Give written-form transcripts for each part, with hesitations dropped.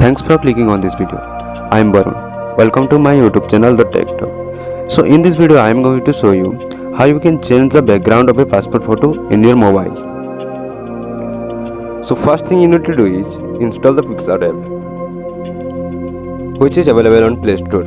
Thanks for clicking on this video. I am Varun. Welcome to my YouTube channel The Tech Talk. So in this video I am going to show you how you can change the background of a passport photo in your mobile. So first thing you need to do is install the PicsArt app, which is available on Play Store.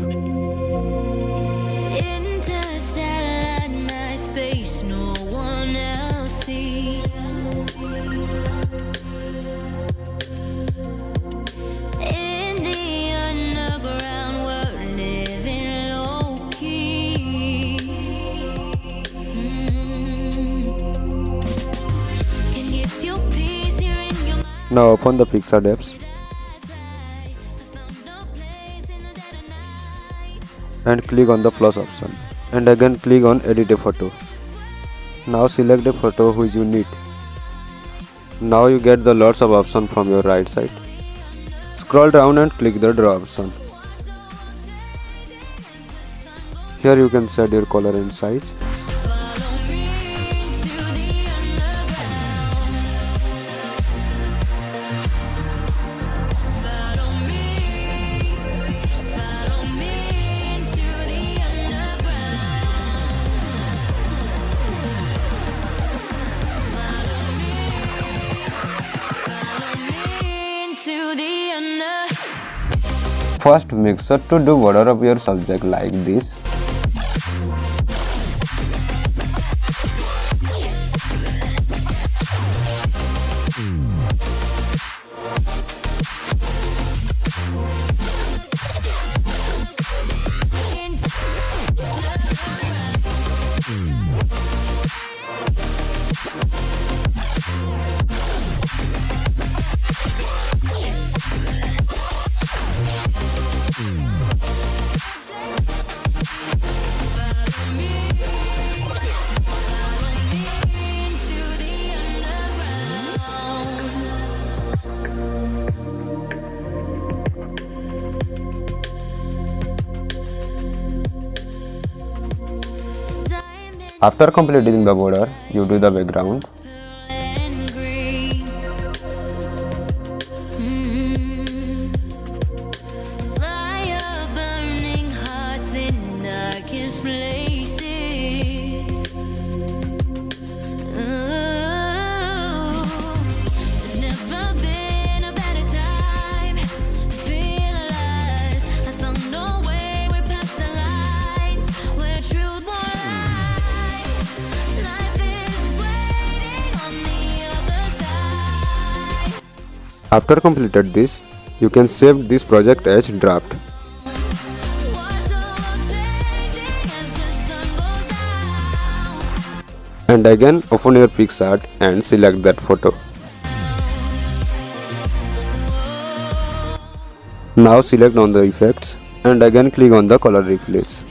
Now open the PicsArt apps and click on the plus option and again click on edit a photo. Now select a photo which you need. Now you get the lots of options from your right side. Scroll down and click the draw option. Here you can set your color and size. First, make sure to do border of your subject like this. After completing the border, you do the background. After completed this, you can save this project as draft. And again open your PicsArt and select that photo. Now select on the effects and again click on the color replace.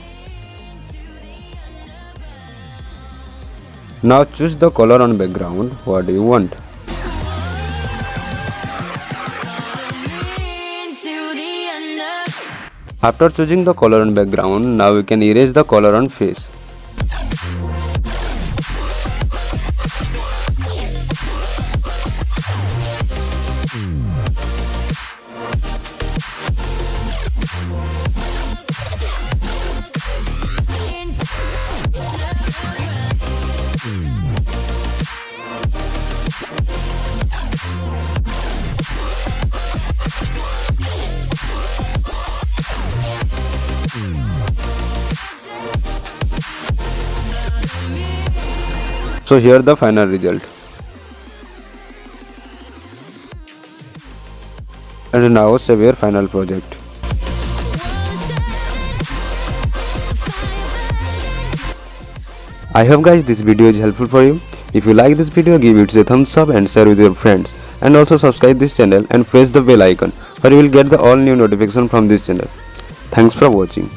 Now choose the color on background what you want. After choosing the color on background, now we can erase the color on face. So here the final result. And now save your final project. I hope guys this video is helpful for you. If you like this video, give it a thumbs up and share with your friends. And also subscribe this channel and press the bell icon, where you will get the all new notification from this channel. Thanks for watching.